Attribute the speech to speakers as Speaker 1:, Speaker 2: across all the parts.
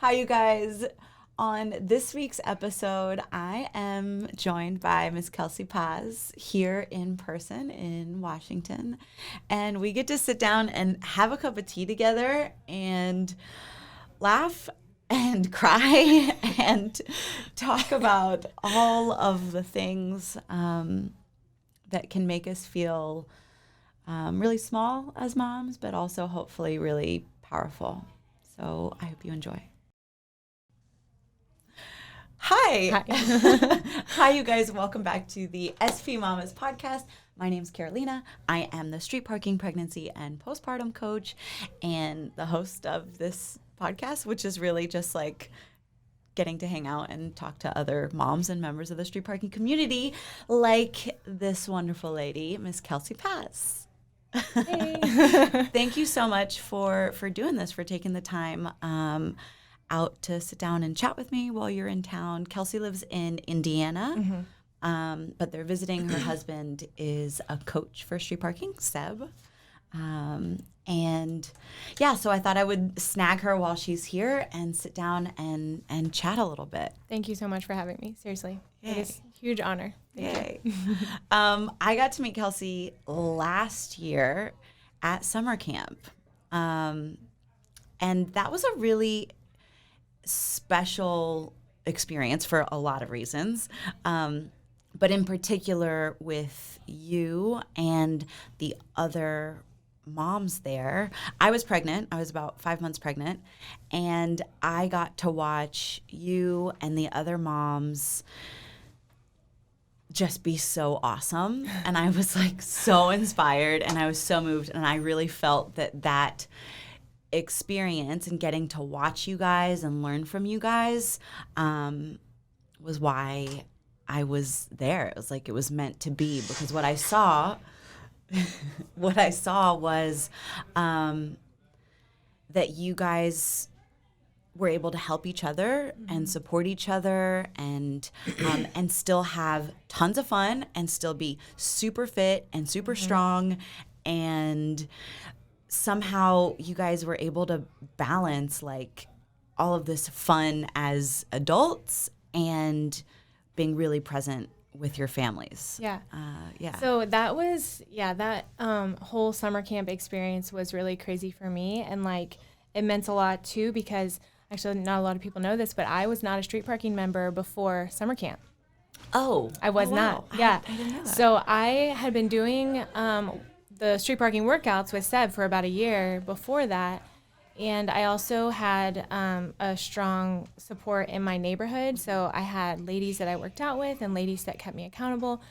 Speaker 1: Hi, you guys. On this week's episode, I am joined by Miss Kelsey Paz here in person in Washington. And we get to sit down and have a cup of tea together and laugh and cry and talk about all of the things that can make us feel really small as moms, but also hopefully really powerful. So I hope you enjoy. Hi. Hi, you guys. Welcome back to the SP Mamas podcast. My name's Carolina. I am the street parking, pregnancy, and postpartum coach and the host of this podcast, which is really just like getting to hang out and talk to other moms and members of the street parking community like this wonderful lady, Miss Kelsey Paz.
Speaker 2: Hey.
Speaker 1: Thank you so much for doing this, for taking the time out to sit down and chat with me while you're in town. Kelsey lives in Indiana, but they're visiting. Her husband is a coach for street parking, Seb. And yeah, so I thought I would snag her while she's here and sit down and chat a little bit.
Speaker 2: Thank you so much for having me. Seriously.
Speaker 1: Yay.
Speaker 2: It is a huge honor. Thank you.
Speaker 1: I got to meet Kelsey last year at summer camp. And that was a really special experience for a lot of reasons. But in particular with you and the other moms there. I was pregnant. I was about 5 months pregnant. And I got to watch you and the other moms just be so awesome. And I was like so inspired and I was so moved. And I really felt that experience and getting to watch you guys and learn from you guys was why I was there. It was like it was meant to be, because what I saw was that you guys were able to help each other and support each other and still have tons of fun and still be super fit and super strong. And somehow you guys were able to balance like all of this fun as adults and being really present with your families.
Speaker 2: Yeah.
Speaker 1: Yeah.
Speaker 2: So that was, that whole summer camp experience was really crazy for me. And like, it meant a lot too, because actually not a lot of people know this, but I was not a street parking member before summer camp.
Speaker 1: Oh.
Speaker 2: I was not. Yeah.
Speaker 1: I didn't know that.
Speaker 2: So I had been doing the street parking workouts with Seb for about a year before that. And I also had a strong support in my neighborhood. So I had ladies that I worked out with and ladies that kept me accountable.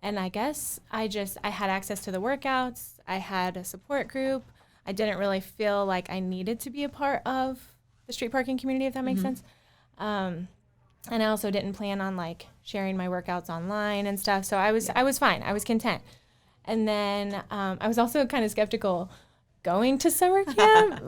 Speaker 2: And I guess I had access to the workouts. I had a support group. I didn't really feel like I needed to be a part of the street parking community, if that makes sense. And I also didn't plan on like sharing my workouts online and stuff. So I was fine. I was content. And then I was also kind of skeptical going to summer camp,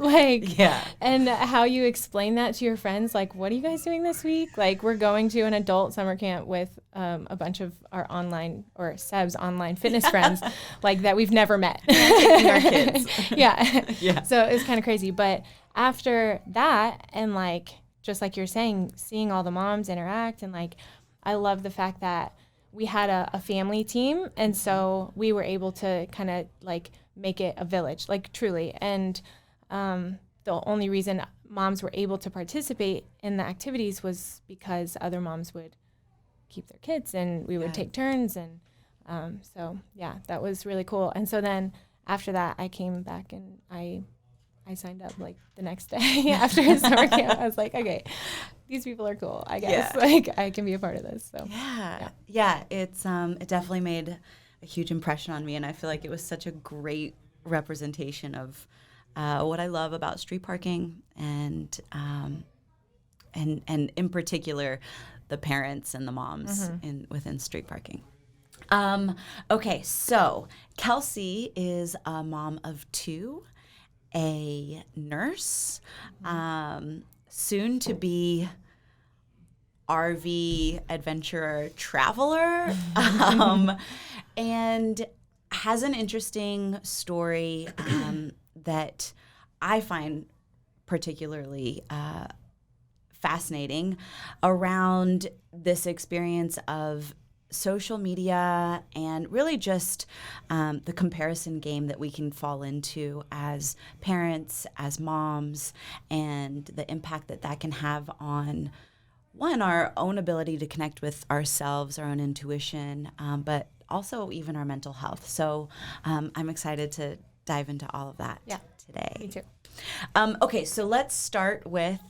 Speaker 2: and how you explain that to your friends, like, what are you guys doing this week? Like, we're going to an adult summer camp with a bunch of our online, or Seb's online fitness friends, like, that we've never met.
Speaker 1: Taking our kids.
Speaker 2: Yeah. So it was kind of crazy. But after that, and like, just like you're saying, seeing all the moms interact, and like, I love the fact that we had a family team, and so we were able to kind of like make it a village, like truly. And the only reason moms were able to participate in the activities was because other moms would keep their kids and we would take turns. And so, yeah, that was really cool. And so then after that, I came back and I signed up like the next day after summer camp. I was like, okay, these people are cool, I guess. Like, I can be a part of this. So
Speaker 1: yeah, it's it definitely made a huge impression on me, and I feel like it was such a great representation of what I love about street parking, and in particular the parents and the moms within street parking. Okay, so Kelsey is a mom of two, a nurse, soon to be RV adventurer traveler, and has an interesting story that I find particularly fascinating around this experience of social media and really just the comparison game that we can fall into as parents, as moms, and the impact that that can have on one, our own ability to connect with ourselves, our own intuition, but also even our mental health. So I'm excited to dive into all of that today.
Speaker 2: Me too.
Speaker 1: Okay, so let's start with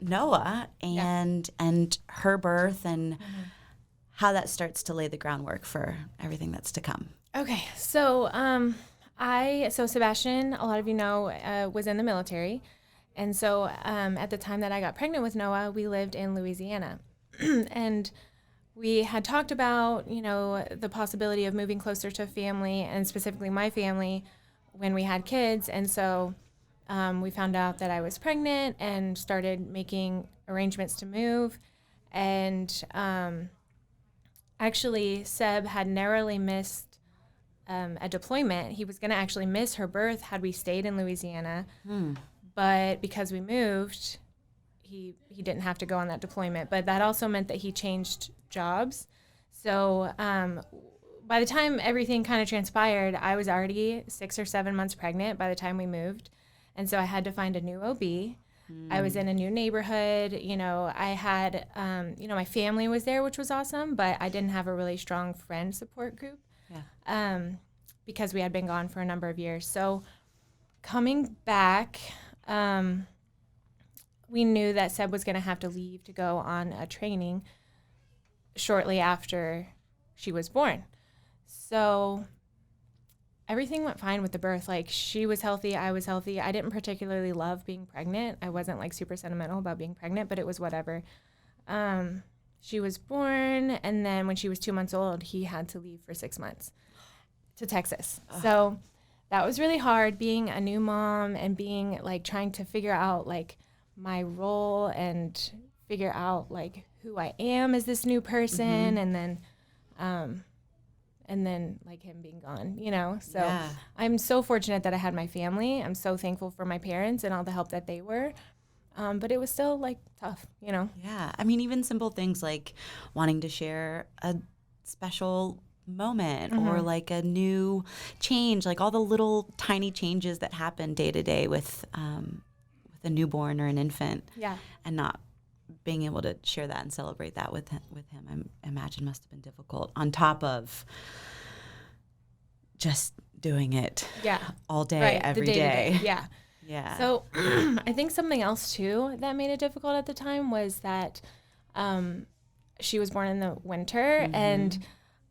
Speaker 1: Noah and her birth and how that starts to lay the groundwork for everything that's to come.
Speaker 2: Okay, so Sebastian, a lot of you know, was in the military. And so at the time that I got pregnant with Noah, we lived in Louisiana. And we had talked about, you know, the possibility of moving closer to family, and specifically my family, when we had kids. And so we found out that I was pregnant and started making arrangements to move. And actually, Seb had narrowly missed a deployment. He was going to actually miss her birth had we stayed in Louisiana. But because we moved, he didn't have to go on that deployment. But that also meant that he changed jobs. So by the time everything kind of transpired, I was already 6 or 7 months pregnant by the time we moved. And so I had to find a new OB. I was in a new neighborhood. You know, I had, my family was there, which was awesome, but I didn't have a really strong friend support group because we had been gone for a number of years. So coming back, we knew that Seb was going to have to leave to go on a training shortly after she was born. So everything went fine with the birth. Like, she was healthy, I was healthy. I didn't particularly love being pregnant. I wasn't like super sentimental about being pregnant, but it was whatever. She was born, and then when she was 2 months old, he had to leave for 6 months to Texas. So that was really hard, being a new mom and being like trying to figure out like my role and figure out like who I am as this new person, and then like him being gone, you know? So I'm so fortunate that I had my family. I'm so thankful for my parents and all the help that they were. But it was still like tough, you know?
Speaker 1: Yeah. I mean, even simple things like wanting to share a special moment or like a new change, like all the little tiny changes that happen day to day with a newborn or an infant.
Speaker 2: Yeah.
Speaker 1: And not being able to share that and celebrate that with him, I imagine must have been difficult, on top of just doing it all day, every day.
Speaker 2: Yeah.
Speaker 1: Yeah.
Speaker 2: So I think something else too that made it difficult at the time was that she was born in the winter, and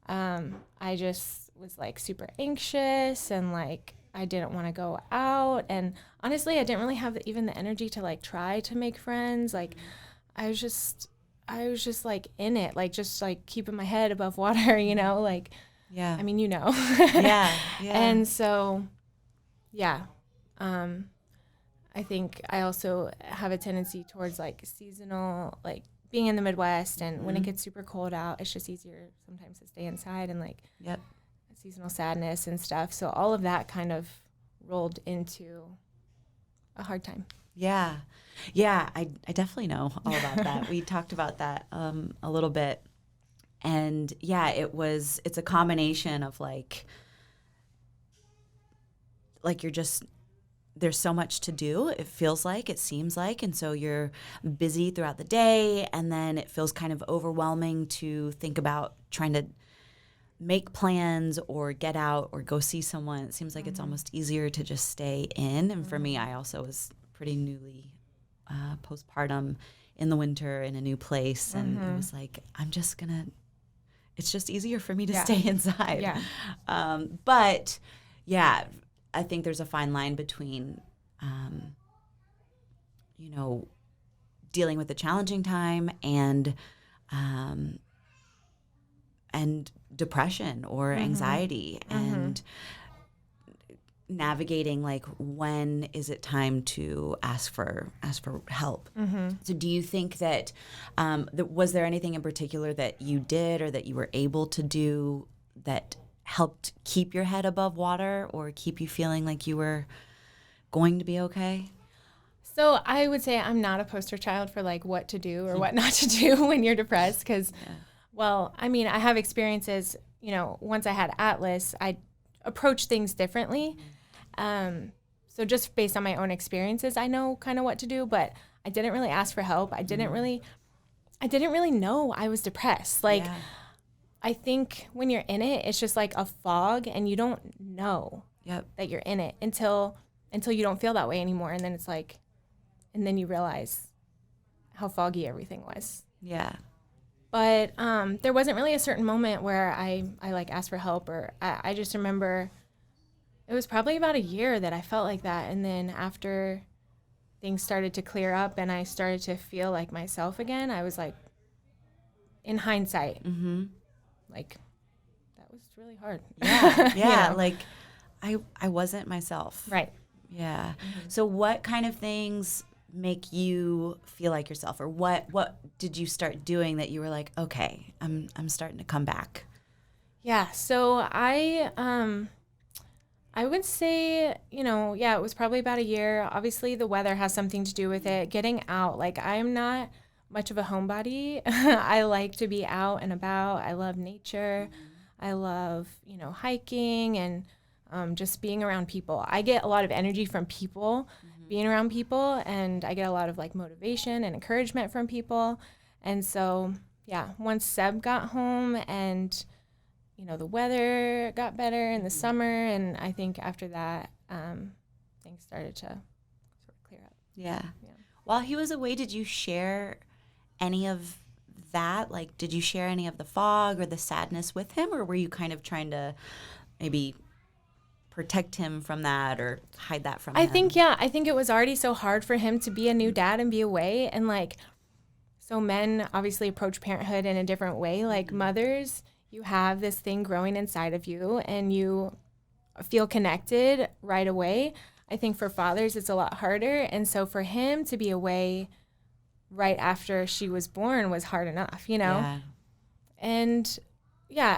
Speaker 2: I just was like super anxious, and like I didn't want to go out, and honestly I didn't really have even the energy to like try to make friends. Like I was just like in it, like just like keeping my head above water, you know, like I mean, you know.
Speaker 1: Yeah.
Speaker 2: And so I think I also have a tendency towards like seasonal, like being in the Midwest, and when it gets super cold out, it's just easier sometimes to stay inside, and like seasonal sadness and stuff. So all of that kind of rolled into a hard time.
Speaker 1: Yeah. I definitely know all about that. We talked about that a little bit. And it's a combination of like you're just, there's so much to do. It seems like. And so you're busy throughout the day, and then it feels kind of overwhelming to think about trying to make plans or get out or go see someone. It seems like it's almost easier to just stay in. And for me, I also was pretty newly postpartum in the winter in a new place. And it was like, it's just easier for me to stay inside.
Speaker 2: Yeah.
Speaker 1: But I think there's a fine line between, dealing with a challenging time and depression or anxiety, and navigating like, when is it time to ask for help? So do you think that was there anything in particular that you did or that you were able to do that helped keep your head above water or keep you feeling like you were going to be okay?
Speaker 2: So I would say I'm not a poster child for like what to do or what not to do when you're depressed because, well, I mean, I have experiences, you know, once I had Atlas, I approached things differently. So just based on my own experiences, I know kind of what to do, but I didn't really ask for help. I didn't really know I was depressed. Like, I think when you're in it, it's just like a fog and you don't know that you're in it until you don't feel that way anymore. And then it's like, and then you realize how foggy everything was.
Speaker 1: Yeah.
Speaker 2: But there wasn't really a certain moment where I like asked for help, or I just remember it was probably about a year that I felt like that. And then after things started to clear up and I started to feel like myself again, I was like, in hindsight, like, that was really hard.
Speaker 1: Yeah. Yeah.
Speaker 2: You know?
Speaker 1: Like I wasn't myself.
Speaker 2: Right.
Speaker 1: Yeah. So what kind of things make you feel like yourself, or what did you start doing that you were like, okay, I'm starting to come back?
Speaker 2: Yeah. So I would say, you know, it was probably about a year. Obviously the weather has something to do with it. Getting out, like I'm not much of a homebody. I like to be out and about. I love nature. I love, you know, hiking and just being around people. I get a lot of energy from people, being around people, and I get a lot of like motivation and encouragement from people. And so, once Seb got home and, you know, the weather got better in the summer, and I think after that, things started to sort of clear up.
Speaker 1: Yeah. While he was away, did you share any of that? Like, did you share any of the fog or the sadness with him, or were you kind of trying to maybe protect him from that or hide that from him?
Speaker 2: I think it was already so hard for him to be a new dad and be away. And like, so men obviously approach parenthood in a different way. Like mothers, you have this thing growing inside of you and you feel connected right away. I think for fathers, it's a lot harder. And so for him to be away right after she was born was hard enough, you know?
Speaker 1: Yeah.
Speaker 2: And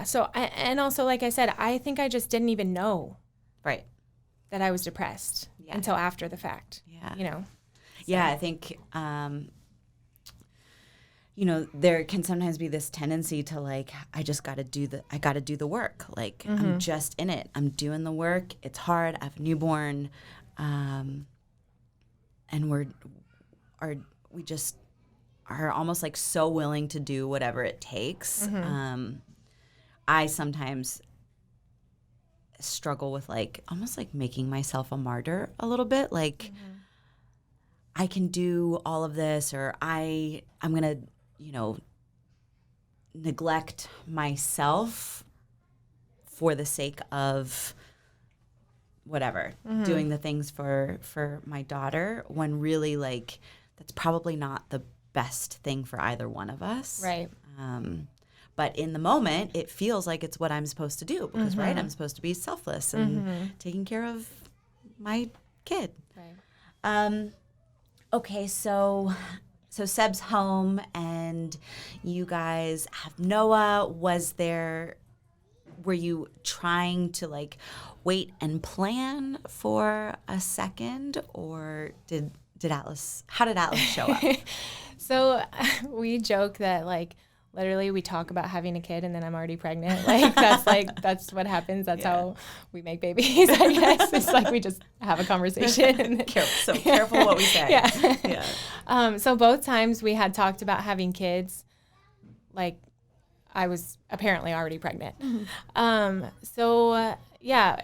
Speaker 2: so, and also, like I said, I think I just didn't even know that I was depressed until after the fact, you know? So.
Speaker 1: Yeah, I think, you know, there can sometimes be this tendency to like, I got to do the work. Like, I'm just in it. I'm doing the work. It's hard. I have a newborn. And we just are almost like so willing to do whatever it takes. I sometimes struggle with like almost like making myself a martyr a little bit. Like I can do all of this, or I'm going to, you know, neglect myself for the sake of whatever, doing the things for my daughter, when really like that's probably not the best thing for either one of us.
Speaker 2: Right.
Speaker 1: But in the moment, it feels like it's what I'm supposed to do because, right, I'm supposed to be selfless and taking care of my kid.
Speaker 2: Right.
Speaker 1: Okay, so Seb's home and you guys have Noah. Were you trying to like wait and plan for a second, or how did Atlas show up?
Speaker 2: So we joke that like literally we talk about having a kid and then I'm already pregnant. That's what happens. That's how we make babies, I guess. It's like we just have a conversation.
Speaker 1: Careful what we say.
Speaker 2: Yeah. So both times we had talked about having kids, like I was apparently already pregnant.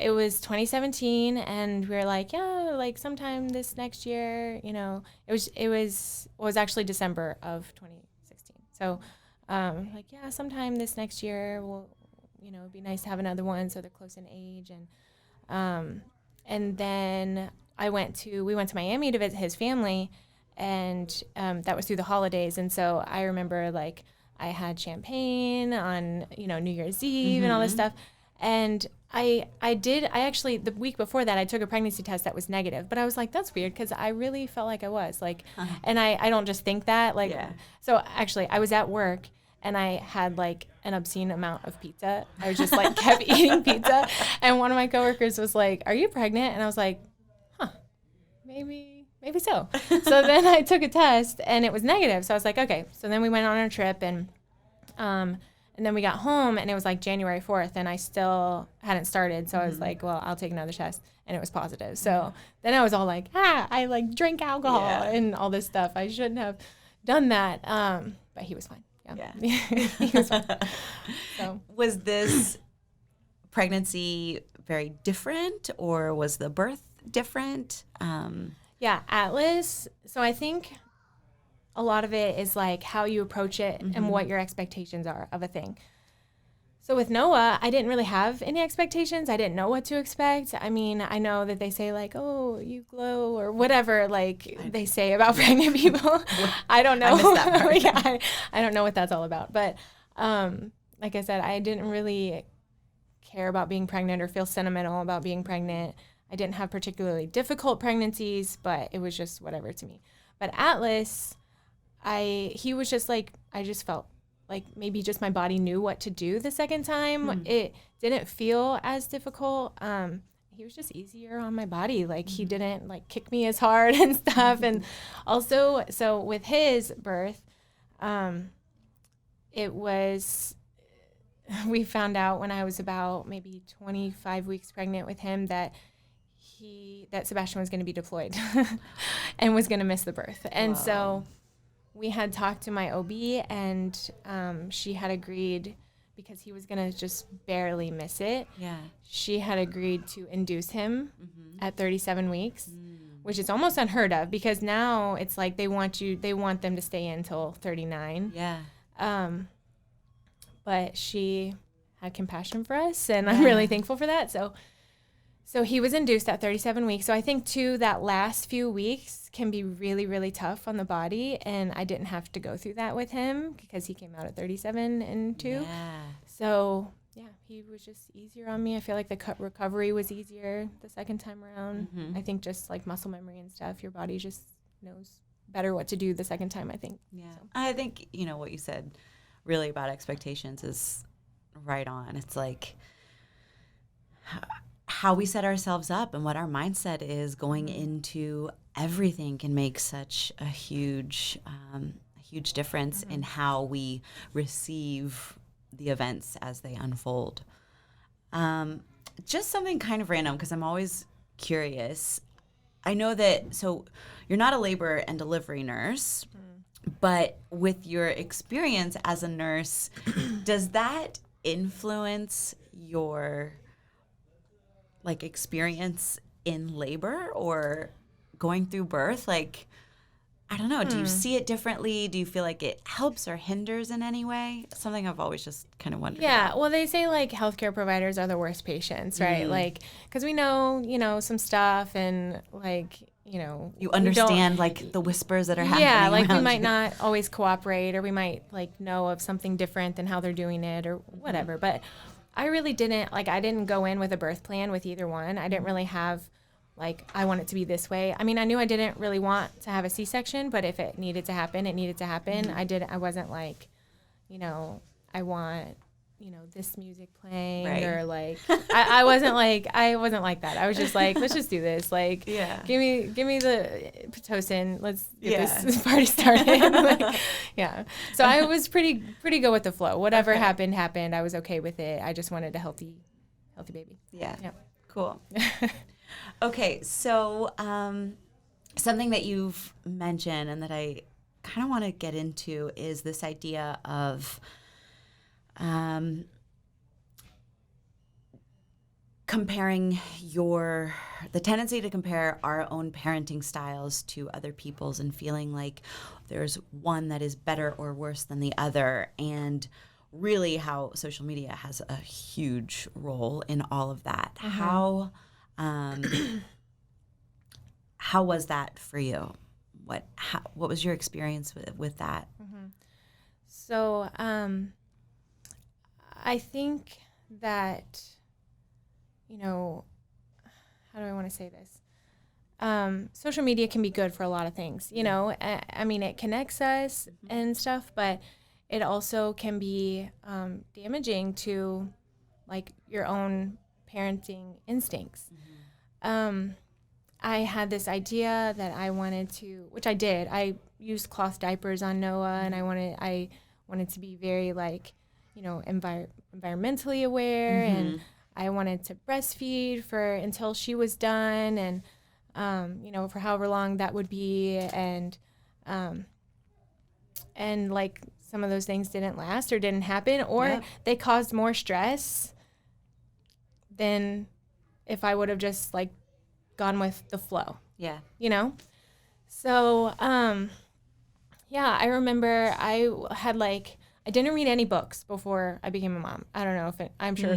Speaker 2: It was 2017 and we were like, like sometime this next year, you know, it was actually December of 2016. So sometime this next year we'll, you know, it'd be nice to have another one so they're close in age. And then we went to Miami to visit his family, and that was through the holidays. And so I remember like I had champagne on, you know, New Year's Eve and all this stuff. And I actually, the week before that, I took a pregnancy test that was negative, but I was like, that's weird, because I really felt like I was like, and I don't just think that, like, so actually I was at work and I had like an obscene amount of pizza. I was just like kept eating pizza. And one of my coworkers was like, are you pregnant? And I was like, maybe maybe so. So then I took a test and it was negative. So I was like, okay. So then we went on our trip and then we got home and it was like January 4th and I still hadn't started. So I was like, well, I'll take another test, and it was positive. So then I was all like, I like drink alcohol and all this stuff. I shouldn't have done that. But he was fine. Yeah. He was fine. So
Speaker 1: was this pregnancy very different, or was the birth different?
Speaker 2: Yeah, Atlas. So I think a lot of it is like how you approach it and what your expectations are of a thing. So with Noah, I didn't really have any expectations. I didn't know what to expect. I mean, I know that they say like, oh, you glow or whatever, like they say about pregnant people. I don't know.
Speaker 1: I missed that part.
Speaker 2: Yeah, I don't know what that's all about. But like I said, I didn't really care about being pregnant or feel sentimental about being pregnant. I didn't have particularly difficult pregnancies, but it was just whatever to me. But Atlas, he was just like, I just felt like maybe just my body knew what to do the second time. It didn't feel as difficult. He was just easier on my body. Like he didn't like kick me as hard and stuff. And also, so with his birth, it was, we found out when I was about maybe 25 weeks pregnant with him that Sebastian was going to be deployed and was going to miss the birth. And so we had talked to my OB, and she had agreed, because he was going to just barely miss it.
Speaker 1: Yeah.
Speaker 2: She had agreed to induce him at 37 weeks, which is almost unheard of, because now it's like they want them to stay in until 39.
Speaker 1: Yeah.
Speaker 2: But she had compassion for us, and I'm really thankful for that. So he was induced at 37 weeks. So I think, too, that last few weeks can be really, really tough on the body. And I didn't have to go through that with him because he came out at 37 and 2.
Speaker 1: Yeah.
Speaker 2: So, yeah, he was just easier on me. I feel like the recovery was easier the second time around. I think just like muscle memory and stuff, your body just knows better what to do the second time, I think.
Speaker 1: Yeah.
Speaker 2: So.
Speaker 1: I think, what you said really about expectations is right on. It's like how we set ourselves up and what our mindset is going into everything can make such a huge difference in how we receive the events as they unfold. Just something kind of random, because I'm always curious. I know that, so you're not a labor and delivery nurse, but with your experience as a nurse, does that influence your experience in labor or going through birth? Like, I don't know. Do you see it differently? Do you feel like it helps or hinders in any way? Something I've always just kind of wondered about.
Speaker 2: Well, they say like healthcare providers are the worst patients, right? Like, because we know, some stuff, and like,
Speaker 1: you understand like the whispers that are happening.
Speaker 2: Yeah, like we
Speaker 1: around
Speaker 2: might
Speaker 1: you.
Speaker 2: not always cooperate, or we might like know of something different than how they're doing it or whatever. But I really didn't, I didn't go in with a birth plan with either one. I didn't really have, I want it to be this way. I mean, I knew I didn't really want to have a C-section, but if it needed to happen, it needed to happen. I wasn't like, I want, this music playing,
Speaker 1: right.
Speaker 2: or I wasn't like that. I was just like, let's just do this.
Speaker 1: Yeah.
Speaker 2: Give me the Pitocin. Let's get this party started. Yeah. So I was pretty good with the flow. Whatever happened. I was okay with it. I just wanted a healthy baby.
Speaker 1: Yeah.
Speaker 2: Yep.
Speaker 1: Cool. Okay. So something that you've mentioned and that I kind of want to get into is this idea of comparing the tendency to compare our own parenting styles to other people's and feeling like there's one that is better or worse than the other, and really how social media has a huge role in all of that. How was that for you? What was your experience with that?
Speaker 2: So I think that, how do I want to say this? Social media can be good for a lot of things, I mean, it connects us and stuff, but it also can be damaging to your own parenting instincts. I had this idea that I wanted to, which I did. I used cloth diapers on Noah, and I wanted to be very like, environmentally aware, and I wanted to breastfeed until she was done, and for however long that would be, and like some of those things didn't last or didn't happen, or they caused more stress than if I would have just like gone with the flow.
Speaker 1: Yeah.
Speaker 2: So, I remember I didn't read any books before I became a mom. I don't know I'm sure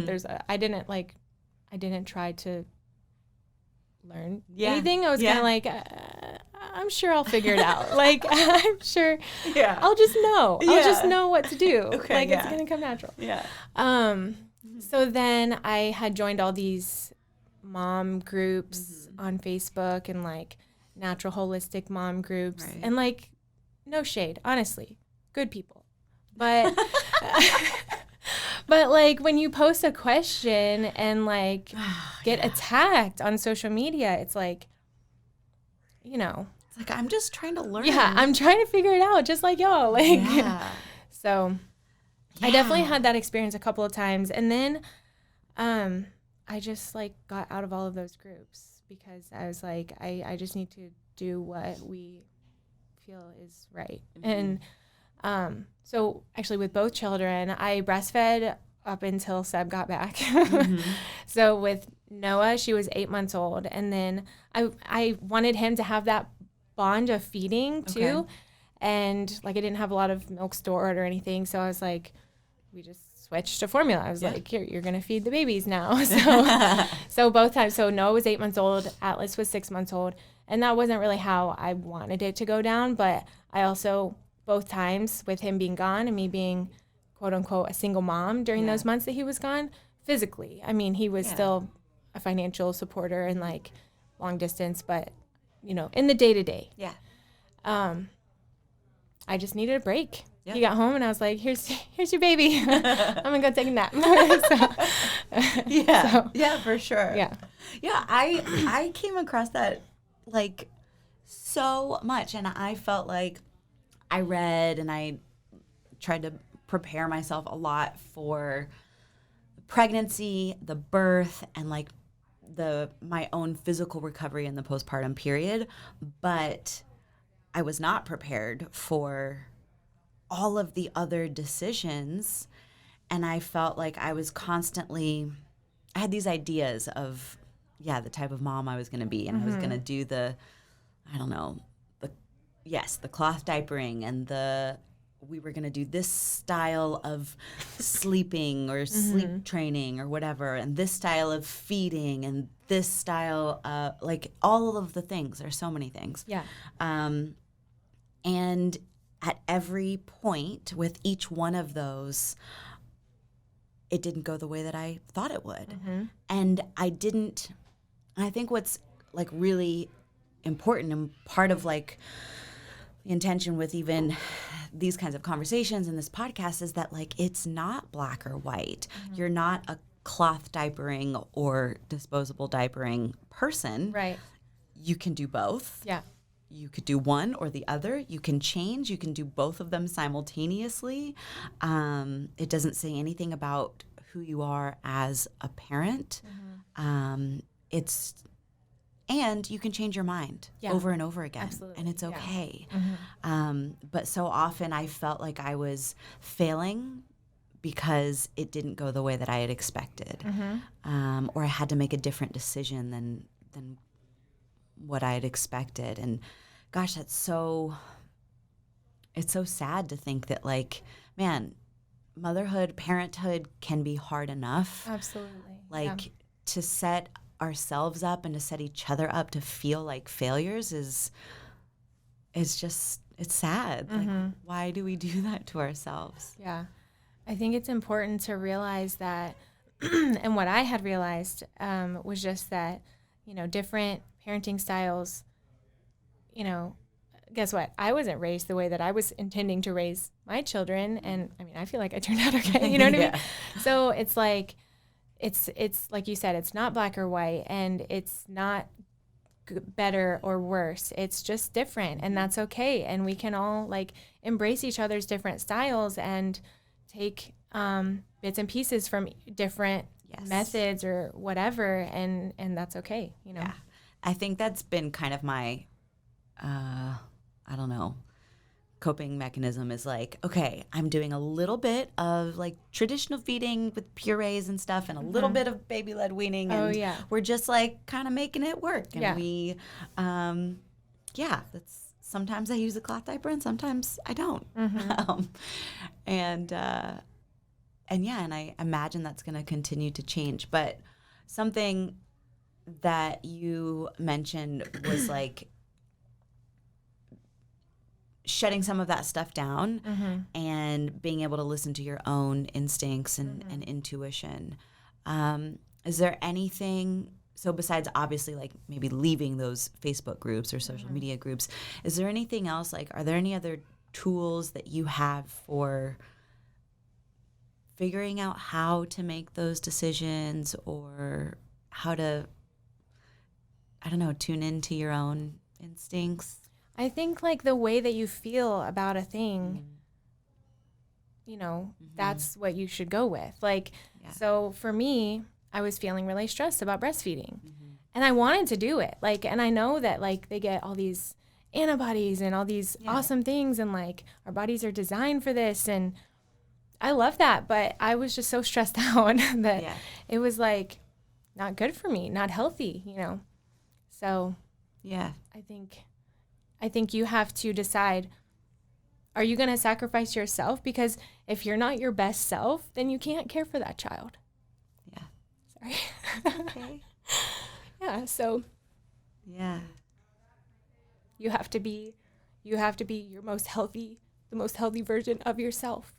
Speaker 2: I didn't try to learn anything. I was kind of like, I'm sure I'll figure it out. Like, I'm sure I'll just know. I'll just know what to do. Okay, it's going to come natural.
Speaker 1: Yeah.
Speaker 2: So then I had joined all these mom groups on Facebook, and like natural holistic mom groups, and like, no shade, honestly, good people. But but like when you post a question and like get attacked on social media, it's like,
Speaker 1: it's like, I'm just trying to learn.
Speaker 2: Yeah, I'm trying to figure it out just like y'all. Like, so I definitely had that experience a couple of times. And then I just like got out of all of those groups because I was like, I just need to do what we feel is right. And so actually with both children, I breastfed up until Seb got back. So with Noah, she was 8 months old. And then I wanted him to have that bond of feeding too. Okay. And like I didn't have a lot of milk stored or anything. So I was like, we just switched to formula. I was like, here, you're going to feed the babies now. So both times. So Noah was 8 months old. Atlas was 6 months old. And that wasn't really how I wanted it to go down. But I also, both times with him being gone and me being, quote unquote, a single mom during those months that he was gone, physically. I mean, he was still a financial supporter and like long distance, but, in the day-to-day. Yeah. I just needed a break. Yep. He got home and I was like, here's your baby. I'm going to go take a nap.
Speaker 1: Yeah, for sure. Yeah. Yeah, I came across that like so much, and I felt like I read and I tried to prepare myself a lot for pregnancy, the birth, and like my own physical recovery in the postpartum period, but I was not prepared for all of the other decisions, and I felt like I had these ideas of the type of mom I was going to be, and I was going to do the cloth diapering, and we were going to do this style of sleeping or sleep training or whatever, and this style of feeding, and this style, like all of the things. There's so many things. Yeah. And at every point with each one of those, it didn't go the way that I thought it would. And I think what's like really important and part of like the intention with even these kinds of conversations in this podcast is that like it's not black or white. You're not a cloth diapering or disposable diapering person. Right. You can do both. Yeah. You could do one or the other. You can change. You can do both of them simultaneously. It doesn't say anything about who you are as a parent. And you can change your mind over and over again. Absolutely. And it's okay. But so often I felt like I was failing because it didn't go the way that I had expected. Or I had to make a different decision than what I had expected. And gosh, it's so sad to think that like, man, motherhood, parenthood can be hard enough. Absolutely. Like to set ourselves up and to set each other up to feel like failures it's sad. Like, why do we do that to ourselves?
Speaker 2: Yeah. I think it's important to realize that, and what I had realized was just that, different parenting styles, guess what? I wasn't raised the way that I was intending to raise my children. And I mean, I feel like I turned out okay. You know what I mean? So it's like, it's like you said, it's not black or white, and it's not better or worse. It's just different, and that's okay. And we can all like embrace each other's different styles and take bits and pieces from different methods or whatever, and that's okay, you know.
Speaker 1: Yeah. I think that's been kind of my I don't know, coping mechanism is like, okay, I'm doing a little bit of like traditional feeding with purees and stuff and a little bit of baby-led weaning, and we're just like kind of making it work. And we that's sometimes I use a cloth diaper and sometimes I don't. And I imagine that's going to continue to change. But something that you mentioned was like shutting some of that stuff down and being able to listen to your own instincts and intuition. Is there anything, so besides obviously like maybe leaving those Facebook groups or social media groups, is there anything else, like are there any other tools that you have for figuring out how to make those decisions or how to, I don't know, tune into your own instincts?
Speaker 2: I think like the way that you feel about a thing, you know, that's what you should go with. Like, so for me, I was feeling really stressed about breastfeeding and I wanted to do it. Like, and I know that like they get all these antibodies and all these awesome things and like our bodies are designed for this. And I love that. But I was just so stressed out that it was like not good for me, not healthy, you know? So I think you have to decide, are you going to sacrifice yourself? Because if you're not your best self, then you can't care for that child.
Speaker 1: Yeah.
Speaker 2: Sorry.
Speaker 1: Okay.
Speaker 2: So.
Speaker 1: Yeah.
Speaker 2: You have to be your most healthy, the most healthy version of yourself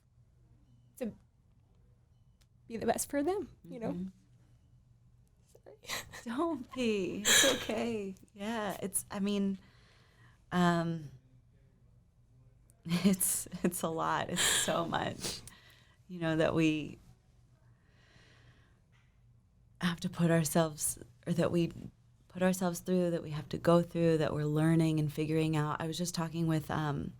Speaker 2: to be the best for them, you know? Sorry.
Speaker 1: Don't be. It's okay. Yeah. It's a lot. It's so much, you know, that we have to put ourselves, or that we put ourselves through, that we have to go through, that we're learning and figuring out. I was just talking with a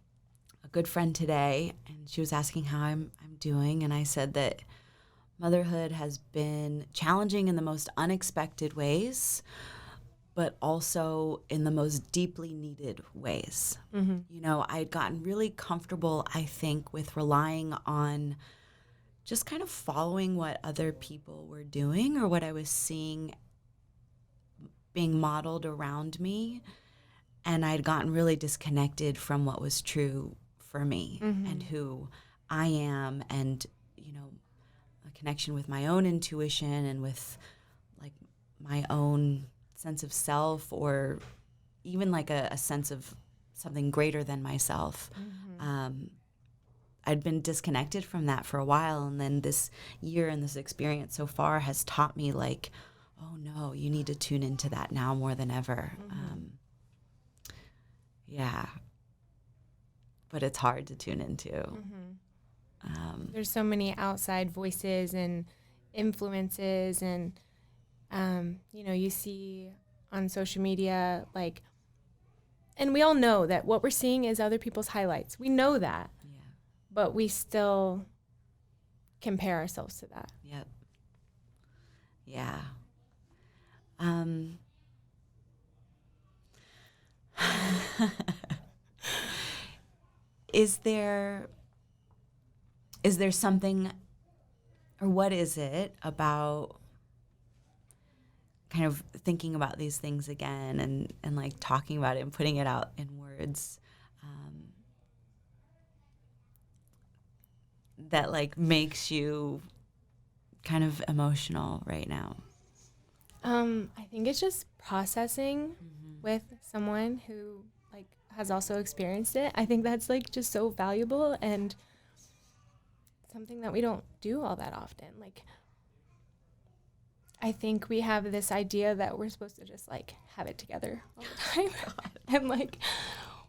Speaker 1: good friend today, and she was asking how I'm doing, and I said that motherhood has been challenging in the most unexpected ways, but also in the most deeply needed ways. You know, I had gotten really comfortable, I think, with relying on just kind of following what other people were doing or what I was seeing being modeled around me. And I'd gotten really disconnected from what was true for me and who I am, and, you know, a connection with my own intuition and with like my own sense of self, or even like a sense of something greater than myself. I'd been disconnected from that for a while, and then this year and this experience so far has taught me like, oh no, you need to tune into that now more than ever. But it's hard to tune into.
Speaker 2: There's so many outside voices and influences, and you know, you see on social media, like, and we all know that what we're seeing is other people's highlights. We know that, but we still compare ourselves to that.
Speaker 1: Yep. Yeah. Is there something, or what is it about kind of thinking about these things again and like talking about it and putting it out in words, that like makes you kind of emotional right now?
Speaker 2: I think it's just processing with someone who like has also experienced it. I think that's like just so valuable and something that we don't do all that often. Like, I think we have this idea that we're supposed to just like have it together all the time. And like,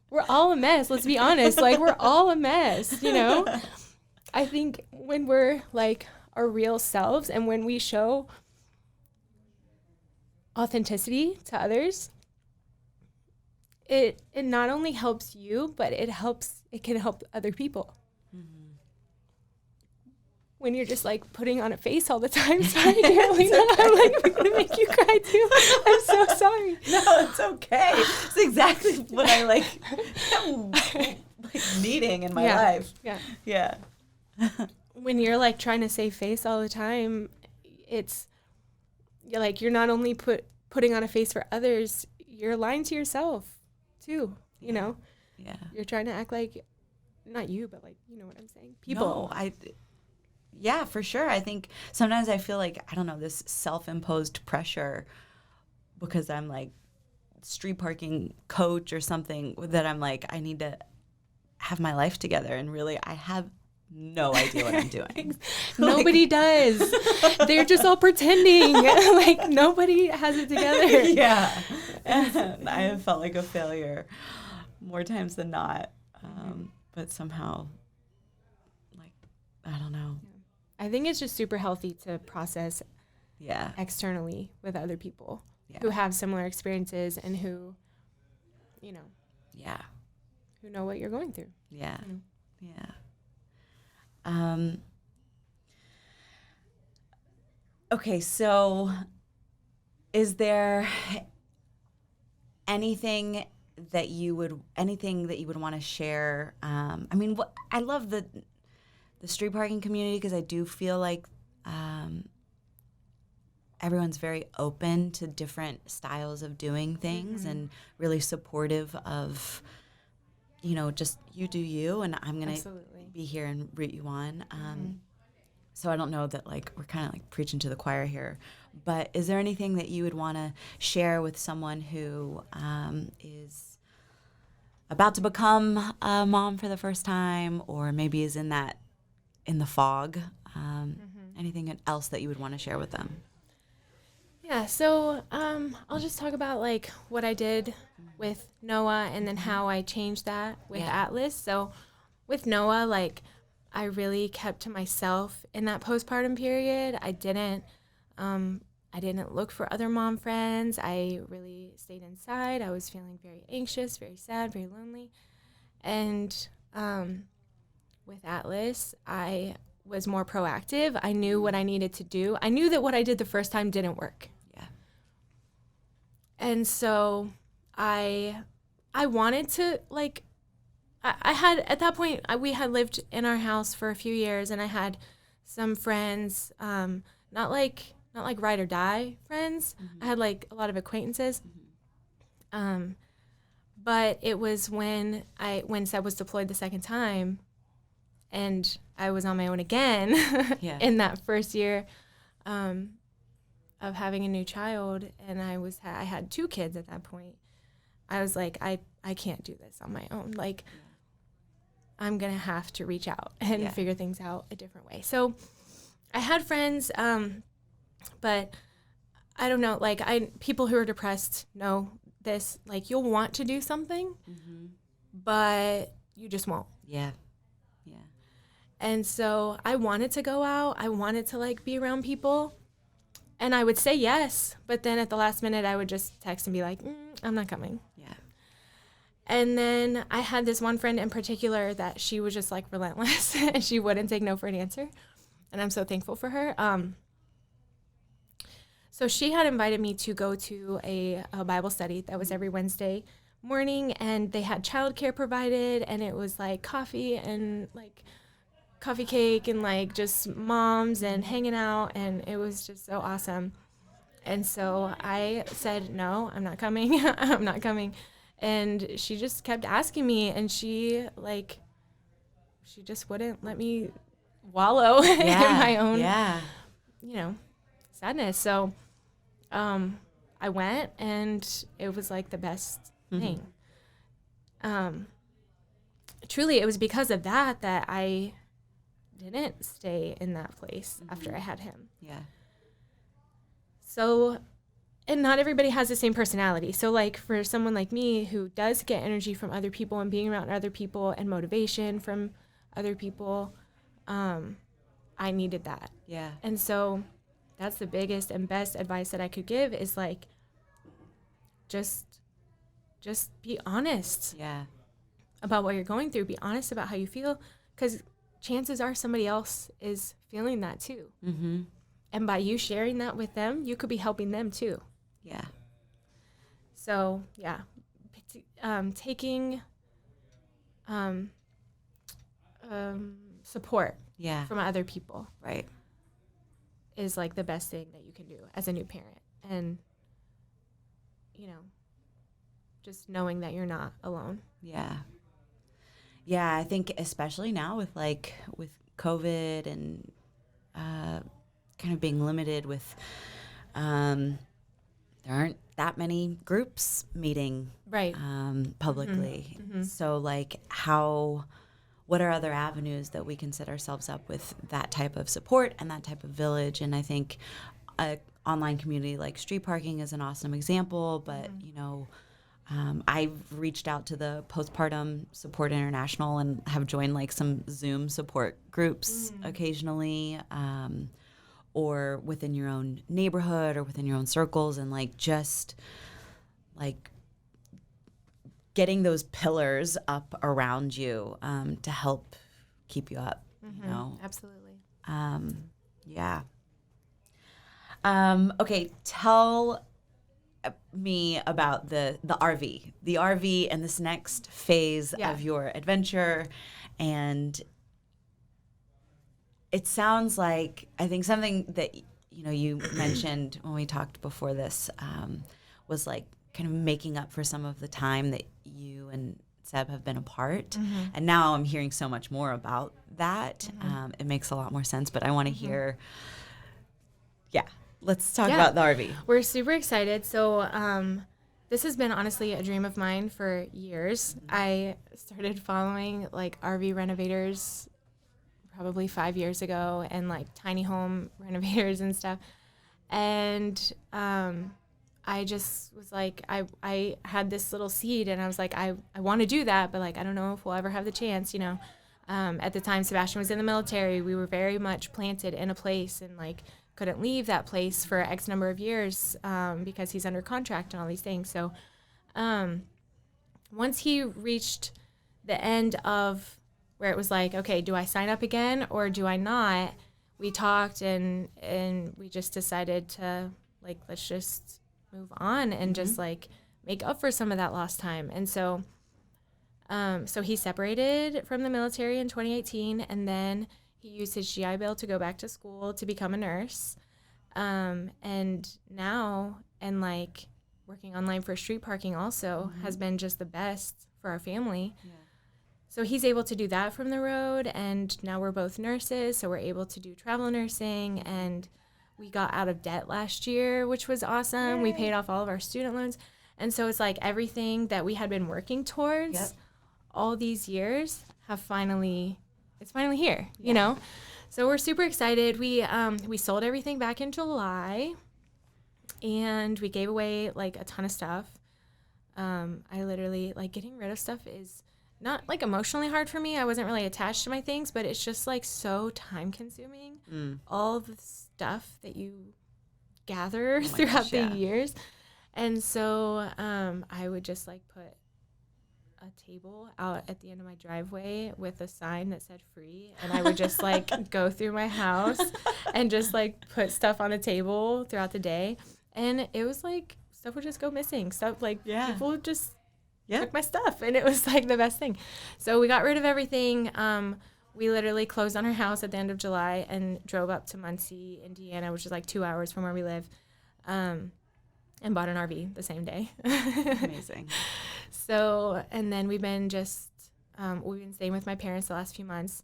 Speaker 2: we're all a mess. Let's be honest. Like, we're all a mess, you know? I think when we're like our real selves and when we show authenticity to others, it not only helps you, but it can help other people. When you're just like putting on a face all the time. Sorry, Carolina. I'm like going to make you cry too. I'm so sorry.
Speaker 1: No, it's okay. It's exactly what I like needing in my life.
Speaker 2: Yeah.
Speaker 1: Yeah.
Speaker 2: When you're like trying to save face all the time, you're not only putting on a face for others, you're lying to yourself too, you know?
Speaker 1: Yeah.
Speaker 2: You're trying to act like, not you, but like, you know what I'm saying? People.
Speaker 1: No, yeah, for sure. I think sometimes I feel like, I don't know, this self-imposed pressure because I'm like street parking coach or something, that I'm like, I need to have my life together. And really, I have no idea what I'm doing.
Speaker 2: Nobody does. They're just all pretending. Like, nobody has it together.
Speaker 1: Yeah. And I have felt like a failure more times than not. But somehow, like, I don't know.
Speaker 2: I think it's just super healthy to process externally with other people who have similar experiences and who, you know, who know what you're going through.
Speaker 1: Yeah.
Speaker 2: You know?
Speaker 1: Yeah. Okay, so is there anything that you would want to share? I mean, I love the street parking community because I do feel like everyone's very open to different styles of doing things and really supportive of, you know, just you do you, and I'm going to be here and root you on. So I don't know that, like, we're kind of like preaching to the choir here, but is there anything that you would want to share with someone who is about to become a mom for the first time, or maybe is in the fog? Anything else that you would want to share with them?
Speaker 2: Yeah, so I'll just talk about like what I did with Noah and then how I changed that with Atlas. So with Noah, like, I really kept to myself in that postpartum period. I didn't look for other mom friends. I really stayed inside. I was feeling very anxious, very sad, very lonely. And with Atlas, I was more proactive. I knew what I needed to do. I knew that what I did the first time didn't work.
Speaker 1: Yeah.
Speaker 2: And so I wanted to, like, I had, at that point, we had lived in our house for a few years, and I had some friends, not like ride or die friends. I had like a lot of acquaintances. But it was when Seb was deployed the second time, and I was on my own again in that first year of having a new child, and I had 2 kids at that point. I was like, I can't do this on my own. Like, I'm going to have to reach out and figure things out a different way. So I had friends, but I don't know, like, people who are depressed know this, like, you'll want to do something, but you just won't.
Speaker 1: Yeah.
Speaker 2: And so I wanted to go out. I wanted to, like, be around people. And I would say yes, but then at the last minute, I would just text and be like, I'm not coming.
Speaker 1: Yeah.
Speaker 2: And then I had this one friend in particular that she was just, like, relentless, and she wouldn't take no for an answer. And I'm so thankful for her. So she had invited me to go to a Bible study that was every Wednesday morning, and they had childcare provided, and it was, like, coffee and, like, coffee cake and, like, just moms and hanging out, and it was just so awesome. And so I said, no, I'm not coming. I'm not coming. And she just kept asking me, and she just wouldn't let me wallow in my own, you know, sadness. So I went, and it was, like, the best thing. Truly, it was because of that I didn't stay in that place after I had him.
Speaker 1: Yeah.
Speaker 2: So, and not everybody has the same personality. So, like, for someone like me who does get energy from other people and being around other people and motivation from other people, I needed that.
Speaker 1: Yeah.
Speaker 2: And so that's the biggest and best advice that I could give is, like, just just be honest
Speaker 1: Yeah.
Speaker 2: about what you're going through. Be honest about how you feel, because chances are somebody else is feeling that too.
Speaker 1: Mm-hmm.
Speaker 2: And by you sharing that with them, you could be helping them too.
Speaker 1: Yeah.
Speaker 2: So, yeah, taking um, support
Speaker 1: Yeah.
Speaker 2: from other people
Speaker 1: Right.
Speaker 2: is like the best thing that you can do as a new parent. And, you know, just knowing that you're not alone.
Speaker 1: Yeah. Yeah, I think especially now with COVID and kind of being limited with there aren't that many groups meeting
Speaker 2: Right.
Speaker 1: publicly.
Speaker 2: Mm-hmm.
Speaker 1: So what are other avenues that we can set ourselves up with that type of support and that type of village? And I think a online community like Street Parking is an awesome example, but I've reached out to the Postpartum Support International and have joined like some Zoom support groups occasionally, or within your own neighborhood or within your own circles, and just getting those pillars up around you to help keep you up.
Speaker 2: Absolutely.
Speaker 1: Yeah. Okay, tell me about the RV and this next phase of your adventure. And it sounds like, I think something that you mentioned when we talked before this was like kind of making up for some of the time that you and Seb have been apart. And now I'm hearing so much more about that. It makes a lot more sense, but I want to hear. Let's talk about the RV.
Speaker 2: We're super excited. So this has been honestly a dream of mine for years. I started following like RV renovators probably 5 years ago, and like tiny home renovators and stuff. And I just was like, I had this little seed, and I was like, I want to do that, but like, I don't know if we'll ever have the chance, At the time, Sebastian was in the military. We were very much planted in a place and like couldn't leave that place for X number of years because he's under contract and all these things. So once he reached the end of where it was like, okay, do I sign up again or do I not? We talked and we just decided to like, let's just move on and just like make up for some of that lost time. And so he separated from the military in 2018, and then he used his GI Bill to go back to school to become a nurse. And now, and like working online for Street Parking also has been just the best for our family. Yeah. So he's able to do that from the road, and now we're both nurses, so we're able to do travel nursing, and we got out of debt last year, which was awesome. Yay. We paid off all of our student loans. And so it's like everything that we had been working towards all these years it's finally here, So we're super excited. We sold everything back in July, and we gave away like a ton of stuff. I literally like getting rid of stuff is not like emotionally hard for me. I wasn't really attached to my things, but it's just like so time consuming. All the stuff that you gather throughout the years. And so I would just like put a table out at the end of my driveway with a sign that said free, and I would just like go through my house and just like put stuff on the table throughout the day. And it was like stuff would just go missing. Stuff like people would just took my stuff, and it was like the best thing. So we got rid of everything. We literally closed on our house at the end of July and drove up to Muncie, Indiana, which is like 2 hours from where we live, and bought an RV the same day.
Speaker 1: Amazing.
Speaker 2: So, and then we've been we've been staying with my parents the last few months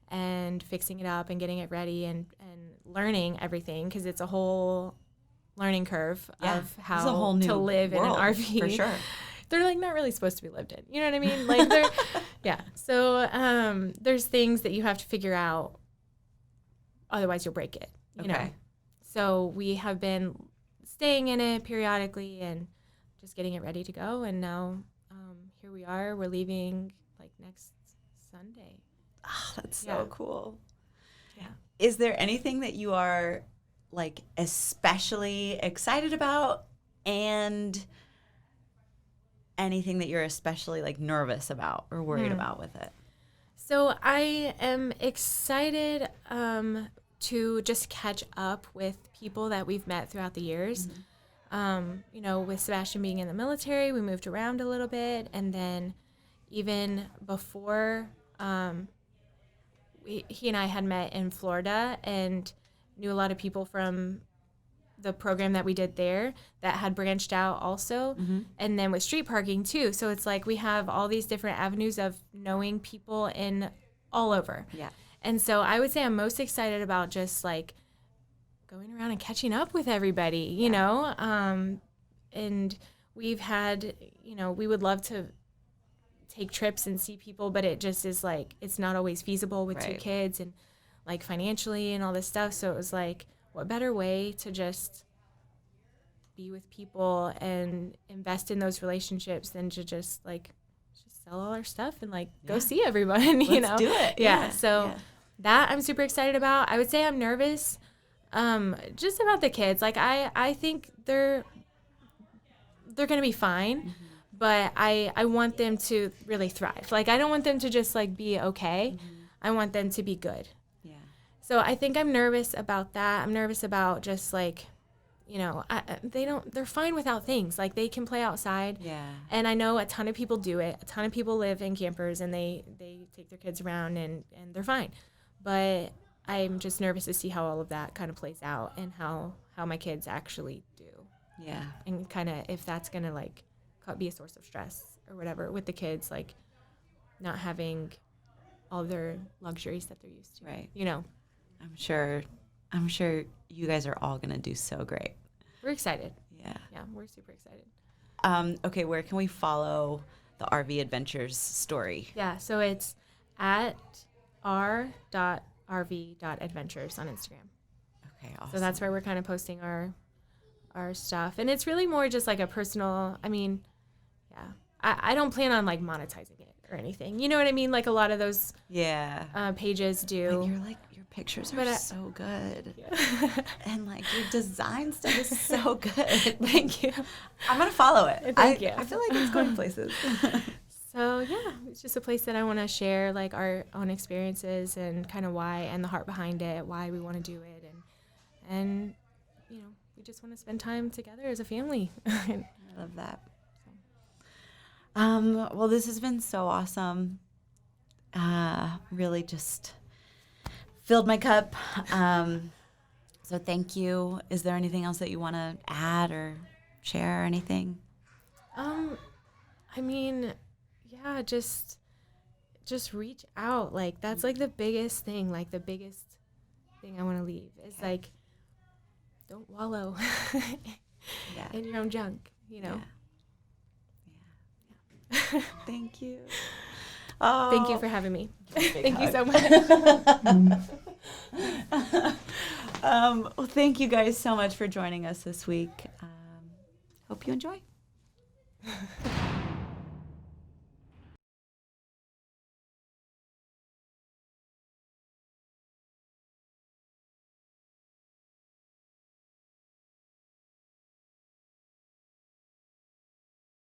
Speaker 2: and fixing it up and getting it ready and learning everything, because it's a whole learning curve of how to live in an RV.
Speaker 1: For sure.
Speaker 2: They're like not really supposed to be lived in. You know what I mean? Like they're, So there's things that you have to figure out, otherwise you'll break it. You know. So we have been staying in it periodically and just getting it ready to go. And now here we are. We're leaving like next Sunday.
Speaker 1: Oh, that's so cool.
Speaker 2: Yeah.
Speaker 1: Is there anything that you are like especially excited about and anything that you're especially like nervous about or worried about with it?
Speaker 2: So I am excited to just catch up with people that we've met throughout the years. You know, with Sebastian being in the military, we moved around a little bit. And then even before, he and I had met in Florida and knew a lot of people from the program that we did there that had branched out also. And then with street parking too. So it's like we have all these different avenues of knowing people in all over.
Speaker 1: Yeah.
Speaker 2: And so I would say I'm most excited about just like going around and catching up with everybody, you know? And we've had, you know, we would love to take trips and see people, but it just is like, it's not always feasible with two kids and like financially and all this stuff. So it was like, what better way to just be with people and invest in those relationships than to just sell all our stuff and like go see everyone, you know?
Speaker 1: Let's do it.
Speaker 2: Yeah. So that I'm super excited about. I would say I'm nervous just about the kids. Like I think they're going to be fine, but I want them to really thrive. Like I don't want them to just like be okay. I want them to be good. So I think I'm nervous about that. I'm nervous about just like, you know, they're fine without things. Like they can play outside. Yeah. And I know a ton of people do it. A ton of people live in campers and they take their kids around and they're fine. But I'm just nervous to see how all of that kind of plays out and how my kids actually do. Yeah. And kind of if that's going to like be a source of stress or whatever with the kids, like not having all their luxuries that they're used to. Right. You know.
Speaker 1: I'm sure you guys are all going to do so great.
Speaker 2: We're excited.
Speaker 1: Yeah.
Speaker 2: Yeah, we're super excited.
Speaker 1: Okay, where can we follow the RV Adventures story?
Speaker 2: Yeah, so it's at r.rv.adventures on Instagram.
Speaker 1: Okay, awesome.
Speaker 2: So that's where we're kind of posting our stuff. And it's really more just like a personal, I mean, yeah. I don't plan on like monetizing it or anything. You know what I mean? Like a lot of those pages do.
Speaker 1: But your pictures are so good. Yeah. And like your design stuff is so good.
Speaker 2: Thank you.
Speaker 1: I'm going to follow it.
Speaker 2: Thank you.
Speaker 1: I feel like it's going places.
Speaker 2: So yeah, it's just a place that I want to share like our own experiences and kind of why and the heart behind it, why we want to do it. And you know, we just want to spend time together as a family.
Speaker 1: I love that. Well, this has been so awesome. Really just filled my cup. So thank you. Is there anything else that you want to add or share or anything?
Speaker 2: I mean, yeah, just reach out. Like that's like the biggest thing. Like the biggest thing I want to leave is like, don't wallow in your own junk. You know.
Speaker 1: Yeah. Thank you. Oh.
Speaker 2: Thank you for having me. Thank you so much.
Speaker 1: Well, thank you guys so much for joining us this week. Hope you enjoy.